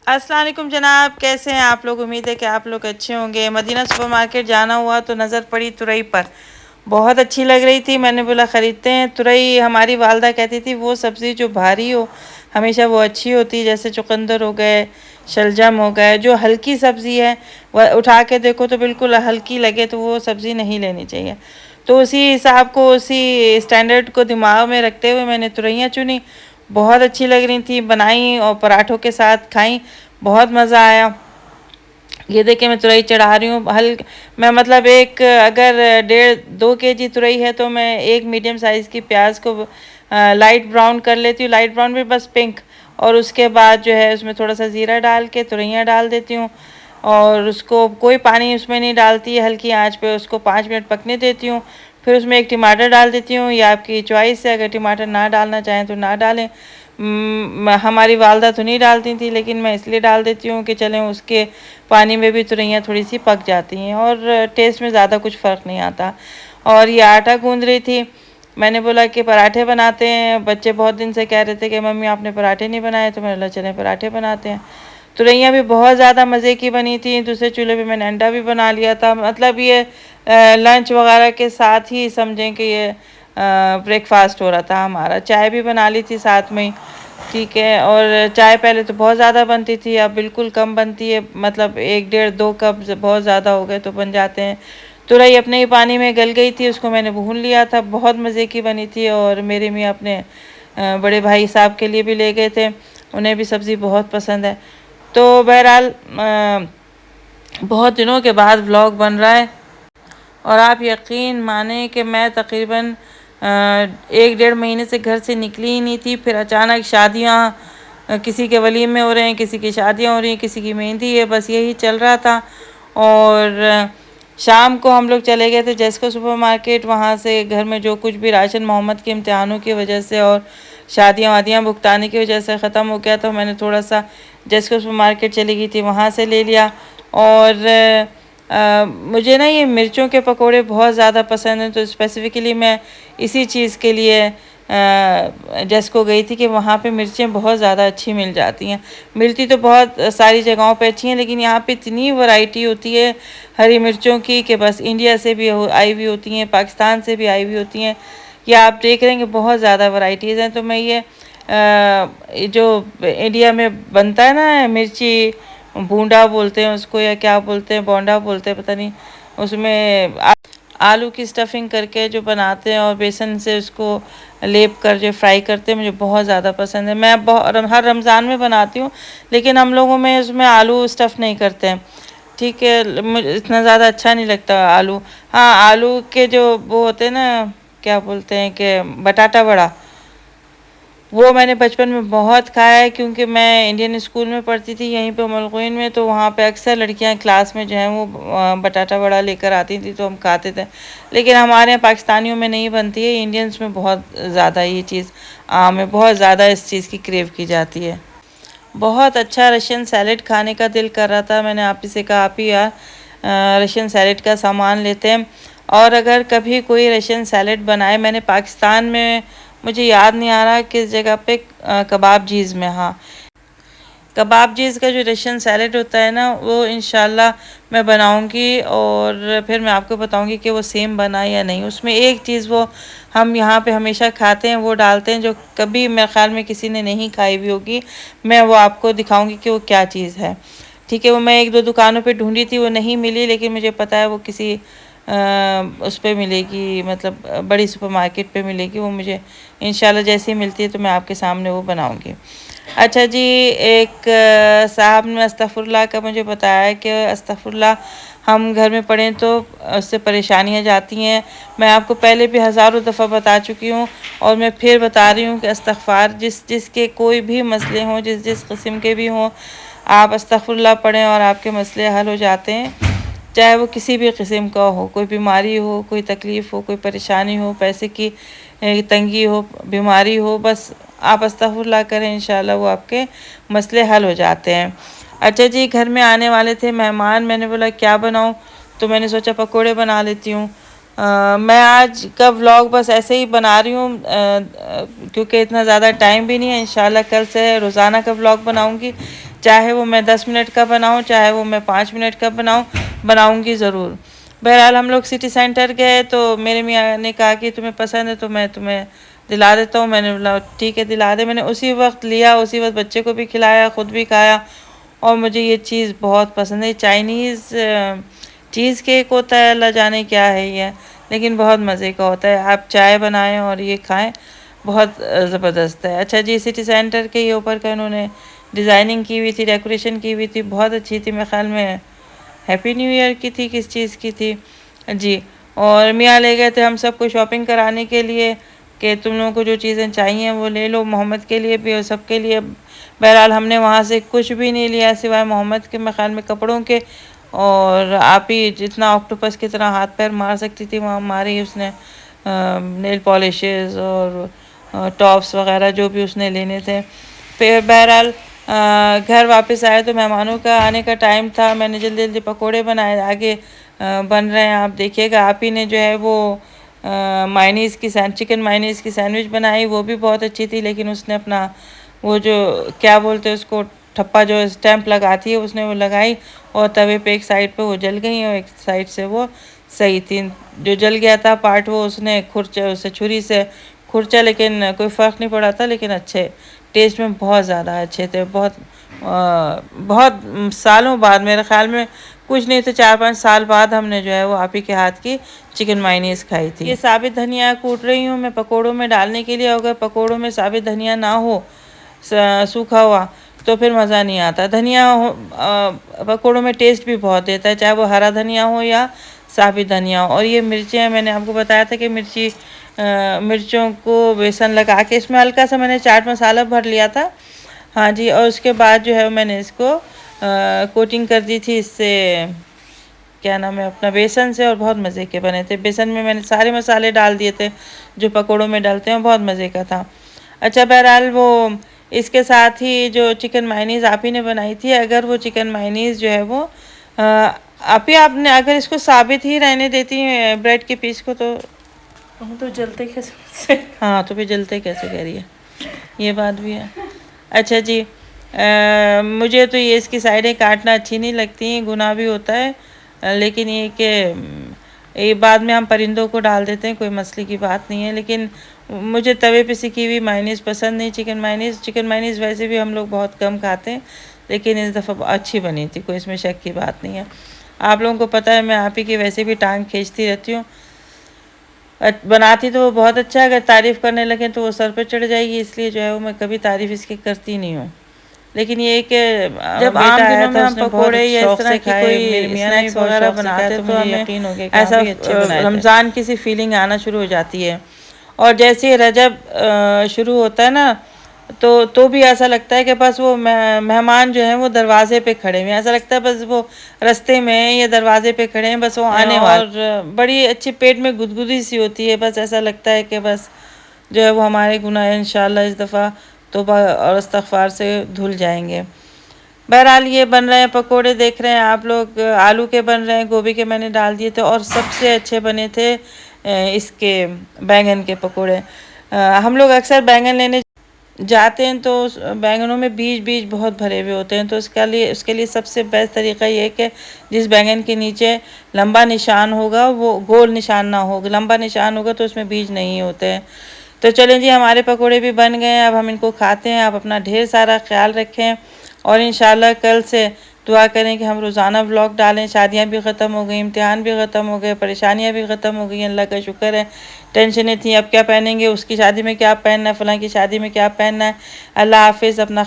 अस्सलाम वालेकुम जनाब, कैसे हैं आप लोग। उम्मीद है कि आप लोग अच्छे होंगे। मदीना सुपरमार्केट जाना हुआ तो नज़र पड़ी तुरई पर, बहुत अच्छी लग रही थी। मैंने बोला ख़रीदते हैं। तुरई हमारी वालदा कहती थी वो सब्ज़ी जो भारी हो हमेशा वो अच्छी होती है, जैसे चुकंदर हो गए, शलजम हो गए। जो हल्की सब्ज़ी है वह उठा के देखो तो बिल्कुल हल्की लगे तो वो सब्ज़ी नहीं लेनी चाहिए। तो उसी हिसाब को, उसी स्टैंडर्ड को दिमाग में रखते हुए मैंने तुरैयाँ चुनी। बहुत अच्छी लग रही थी, बनाई और पराठों के साथ खाई, बहुत मज़ा आया। ये देखिए मैं तुरई चढ़ा रही हूँ। मैं मतलब एक अगर 1.5-2 kg तुरई है तो मैं एक मीडियम साइज़ की प्याज को लाइट ब्राउन कर लेती हूँ। लाइट ब्राउन में बस पिंक। और उसके बाद जो है उसमें थोड़ा सा ज़ीरा डाल के तुरैयाँ डाल देती हूँ और उसको कोई पानी उसमें नहीं डालती है, हल्की आंच पे उसको 5 मिनट पकने देती हूँ। फिर उसमें एक टमाटर डाल देती हूँ, या आपकी चॉइस है, अगर टमाटर ना डालना चाहें तो ना डालें। हमारी वालदा तो नहीं डालती थी लेकिन मैं इसलिए डाल देती हूँ कि चलें उसके पानी में भी तुरैयाँ थोड़ी सी पक जाती हैं और टेस्ट में ज़्यादा कुछ फ़र्क नहीं आता। और ये आटा गूंद रही थी। मैंने बोला कि पराठे बनाते हैं। बच्चे बहुत दिन से कह रहे थे कि मम्मी आपने पराठे नहीं बनाए, तो मैंने बोला चलें पराठे बनाते हैं। तुरैयाँ भी बहुत ज़्यादा मज़े की बनी थी। दूसरे चूल्हे पे मैंने अंडा भी बना लिया था। मतलब ये लंच वगैरह के साथ ही समझें कि ये ब्रेकफास्ट हो रहा था हमारा। चाय भी बना ली थी साथ में ही, ठीक है। और चाय पहले तो बहुत ज़्यादा बनती थी, अब बिल्कुल कम बनती है। मतलब 1 1.5 2 कप बहुत ज़्यादा हो गए तो बन जाते हैं। तुरई अपने ही पानी में गल गई थी, उसको मैंने भून लिया था। बहुत मज़े की बनी थी और मेरे मियाँ अपने बड़े भाई साहब के लिए भी ले गए थे, उन्हें भी सब्ज़ी बहुत पसंद है। तो बहरहाल बहुत दिनों के बाद व्लॉग बन रहा है और आप यकीन माने कि मैं तकरीबन 1 1.5 महीने से घर से निकली ही नहीं थी। फिर अचानक शादियाँ, किसी के वलीमे हो रहे हैं, किसी की शादियाँ हो रही हैं, किसी की मेहंदी है, बस यही चल रहा था। और शाम को हम लोग चले गए थे जेस्को सुपरमार्केट। वहाँ से घर में जो कुछ भी राशन मोहम्मद के इम्तिहानों की वजह से और शादियाँ वादियाँ भुगताने की वजह से ख़त्म हो गया, तो मैंने थोड़ा सा जेस्को सुपरमार्केट चली गई थी, वहाँ से ले लिया। और मुझे ना ये मिर्चों के पकोड़े बहुत ज़्यादा पसंद हैं, तो स्पेसिफ़िकली मैं इसी चीज़ के लिए जेस्को गई थी कि वहाँ पे मिर्चें बहुत ज़्यादा अच्छी मिल जाती हैं। मिलती तो बहुत सारी जगहों पे अच्छी हैं, लेकिन यहाँ पे इतनी वैरायटी होती है हरी मिर्चों की कि बस इंडिया से भी आई हुई होती हैं, पाकिस्तान से भी आई हुई होती हैं। या आप देख रहे हैं कि बहुत ज़्यादा वैराइटीज़ हैं। तो मैं ये जो इंडिया में बनता है ना मिर्ची, भूंडा बोलते हैं उसको या क्या बोलते हैं, बोंडा बोलते हैं, पता नहीं, उसमें आलू की स्टफिंग करके जो बनाते हैं और बेसन से उसको लेप कर जो फ्राई करते हैं, मुझे बहुत ज़्यादा पसंद है। मैं हर रमज़ान में बनाती हूँ, लेकिन हम लोगों में उसमें आलू स्टफ़ नहीं करते हैं, ठीक है। मुझे इतना ज़्यादा अच्छा नहीं लगता आलू। हाँ, आलू के जो वो होते हैं ना, क्या बोलते हैं कि बटाटा वड़ा, वो मैंने बचपन में बहुत खाया है, क्योंकि मैं इंडियन स्कूल में पढ़ती थी यहीं पे उम्मुल क़ुरैन में। तो वहाँ पे अक्सर लड़कियाँ क्लास में जो हैं वो बटाटा वड़ा लेकर आती थी, तो हम खाते थे। लेकिन हमारे यहाँ पाकिस्तानियों में नहीं बनती है, इंडियंस में बहुत ज़्यादा ये चीज़ आम है, बहुत ज़्यादा इस चीज़ की क्रेव की जाती है। बहुत अच्छा रशियन सैलेड खाने का दिल कर रहा था। मैंने आप ही से कहा आप ही यार रशियन सैलेड का सामान लेते हैं। और अगर कभी कोई रशियन सैलेड बनाए, मैंने पाकिस्तान में, मुझे याद नहीं आ रहा किस जगह पे, कबाब चीज़ में, हाँ, कबाब चीज़ का जो रशियन सैलेड होता है ना, वो इंशाल्लाह मैं बनाऊंगी और फिर मैं आपको बताऊंगी कि वो सेम बना या नहीं। उसमें एक चीज़ वो हम यहाँ पे हमेशा खाते हैं, वो डालते हैं, जो कभी मेरे ख्याल में किसी ने नहीं खाई हुई होगी। मैं वो आपको दिखाऊंगी कि वो क्या चीज़ है, ठीक है। वो मैं 1 2 दुकानों पे ढूंढी थी, वो नहीं मिली, लेकिन मुझे पता है वो किसी उस पे मिलेगी, मतलब बड़ी सुपरमार्केट पे मिलेगी। वो मुझे इंशाल्लाह जैसे ही मिलती है तो मैं आपके सामने वो बनाऊंगी। अच्छा जी, एक साहब ने अस्तगफुरुल्लाह का मुझे बताया कि अस्तगफुरुल्लाह हम घर में पढ़ें तो उससे परेशानियां जाती हैं। मैं आपको पहले भी हज़ारों दफ़ा बता चुकी हूँ और मैं फिर बता रही हूँ कि इस्तग़फ़ार, जिसके कोई भी मसले हों, जिस किस्म के भी हों, आप अस्तगफुरुल्लाह पढ़ें और आपके मसले हल हो जाते हैं। चाहे वो किसी भी किस्म का हो, कोई बीमारी हो, कोई तकलीफ़ हो, कोई परेशानी हो, पैसे की तंगी हो, बीमारी हो, बस आप अस्तगफुरुल्लाह करें, इंशाल्लाह वो आपके मसले हल हो जाते हैं। अच्छा जी, घर में आने वाले थे मेहमान, मैंने बोला क्या बनाऊं, तो मैंने सोचा पकोड़े बना लेती हूँ। मैं आज का व्लॉग बस ऐसे ही बना रही हूँ क्योंकि इतना ज़्यादा टाइम भी नहीं है। इंशाल्लाह कल से रोज़ाना का व्लॉग बनाऊँगी, चाहे वो मैं 10 मिनट का बनाऊँ, चाहे वो मैं 5 मिनट का बनाऊँगी ज़रूर। बहरहाल हम लोग सिटी सेंटर गए तो मेरे मियाँ ने कहा कि तुम्हें पसंद है तो मैं तुम्हें दिला देता हूँ। मैंने बोला ठीक है दिला दे। मैंने उसी वक्त लिया, उसी वक्त बच्चे को भी खिलाया, ख़ुद भी खाया और मुझे ये चीज़ बहुत पसंद है। चाइनीज़ चीज़ केक होता है, अल्लाह जाने क्या है ये, लेकिन बहुत मज़े का होता है। आप चाय बनाएं और ये खाएं, बहुत ज़बरदस्त है। अच्छा जी, सिटी सेंटर के ये ऊपर का इन्होंने डिज़ाइनिंग की हुई थी, डेकोरेशन की हुई थी, बहुत अच्छी थी। मेरे ख्याल में हैप्पी न्यू ईयर की थी, किस चीज़ की थी जी। और मियाँ ले गए थे हम सबको शॉपिंग कराने के लिए कि तुम लोगों को जो चीज़ें चाहिए वो ले लो, मोहम्मद के लिए भी और सबके लिए। बहरहाल हमने वहाँ से कुछ भी नहीं लिया सिवाय मोहम्मद के मेरे ख्याल में कपड़ों के, और आप ही जितना ऑक्टोपस की तरह हाथ पैर मार सकती थी वहाँ मारी उसने। नेल पॉलिशेस और टॉप्स वगैरह जो भी उसने लेने थे। फिर बहरहाल घर वापस आए तो मेहमानों का आने का टाइम था। मैंने जल्दी जल्दी पकोड़े बनाए, आगे बन रहे हैं, आप देखिएगा। आप ही ने जो है वो मायनीज़ की चिकन मायनीज़ की सैंडविच बनाई, वो भी बहुत अच्छी थी, लेकिन उसने अपना वो जो क्या बोलते हैं उसको, ठप्पा जो स्टैंप लगाती है, उसने वो लगाई और तवे पे एक साइड पे वो जल गई और एक साइड से वो सही थी। जो जल गया था पार्ट वो उसने उसे छुरी से खुरचा, लेकिन कोई फ़र्क नहीं पड़ा था, लेकिन अच्छे टेस्ट में बहुत ज़्यादा अच्छे थे। बहुत सालों बाद, मेरे ख़्याल में कुछ नहीं तो 4-5 साल बाद हमने जो है वो आप ही के हाथ की चिकन मायनीज़ खाई थी। ये साबित धनिया कूट रही हूँ मैं पकोड़ों में डालने के लिए। अगर पकोड़ों में साबित धनिया ना हो, सूखा हुआ, तो फिर मज़ा नहीं आता। धनिया पकोड़ों में टेस्ट भी बहुत देता है, चाहे वो हरा धनिया हो या साबित धनिया हो। और ये मिर्चें, मैंने आपको बताया था कि मिर्चों को बेसन लगा के इसमें हल्का सा मैंने चाट मसाला भर लिया था, हाँ जी। और उसके बाद जो है मैंने इसको कोटिंग कर दी थी इससे, क्या नाम है अपना, बेसन से, और बहुत मज़े के बने थे। बेसन में मैंने सारे मसाले डाल दिए थे जो पकोड़ों में डालते हैं, बहुत मज़े का था। अच्छा बहरहाल वो इसके साथ ही जो चिकन मायनीज़ आप ही ने बनाई थी, अगर वो चिकन मायनीज़ जो है वो आप ही आपने अगर इसको साबित ही रहने देती हैं ब्रेड के पीस को तो जलते कैसे हाँ, तो फिर जलते कैसे कह रही है, ये बात भी है। अच्छा जी, मुझे तो ये इसकी साइडें काटना अच्छी नहीं लगती, गुनाह भी होता है, लेकिन ये कि ये बाद में हम परिंदों को डाल देते हैं, कोई मसले की बात नहीं है। लेकिन मुझे तवे पे सिकी हुई मायनीज़ पसंद नहीं, चिकन मायनीज़ वैसे भी हम लोग बहुत कम खाते हैं, लेकिन इस दफ़ा अच्छी बनी थी, कोई इसमें शक की बात नहीं है। आप लोगों को पता है मैं आप ही की वैसे भी टांग खींचती रहती हूँ, बनाती तो बहुत अच्छा, अगर तारीफ़ करने लगे तो वो सर पे चढ़ जाएगी, इसलिए जो है वो मैं कभी तारीफ़ इसकी करती नहीं हूँ। लेकिन ये कि जब आम दिनों में हम पकोड़े या इस तरह की कोई स्नैक्स वगैरह बनाते हैं तो हमें यकीन हो गया ऐसा रमज़ान की सी फीलिंग आना शुरू हो जाती है। और जैसे रजब शुरू होता है ना, तो भी ऐसा लगता है कि बस वो मेहमान जो हैं वो दरवाजे पे खड़े हैं, ऐसा लगता है बस वो रास्ते में या दरवाजे पे खड़े हैं, बस वो आने वाले। और बड़ी अच्छी पेट में गुदगुदी सी होती है, बस ऐसा लगता है कि बस जो है वो हमारे गुनाह इंशाल्लाह इस दफ़ा तौबा और इस्तग़फ़ार से धुल जाएंगे। बहरहाल ये बन रहे हैं पकोड़े, देख रहे हैं आप लोग, आलू के बन रहे हैं, गोभी के मैंने डाल दिए थे, और सबसे अच्छे बने थे इसके बैंगन के पकोड़े। हम लोग अक्सर बैंगन लेने जाते हैं तो बैंगनों में बीज बहुत भरे हुए होते हैं, तो उसके लिए सबसे बेस्ट तरीका ये है कि जिस बैंगन के नीचे लंबा निशान होगा वो गोल निशान ना हो, लंबा निशान होगा तो उसमें बीज नहीं होते हैं। तो चलें जी, हमारे पकोड़े भी बन गए हैं, अब हम इनको खाते हैं। आप अपना ढेर सारा ख्याल रखें और इंशाल्लाह कल से दुआ करें कि हम रोज़ाना व्लॉग डालें। शादियां भी ख़त्म हो गई, इम्तिहान भी ख़त्म हो गए, परेशानियां भी ख़त्म हो गई, अल्लाह का शुक्र है। टेंशनें थी अब क्या पहनेंगे, उसकी शादी में क्या पहनना है, फ़लाँ की शादी में क्या पहनना है। अल्लाह हाफ़िज़, अपना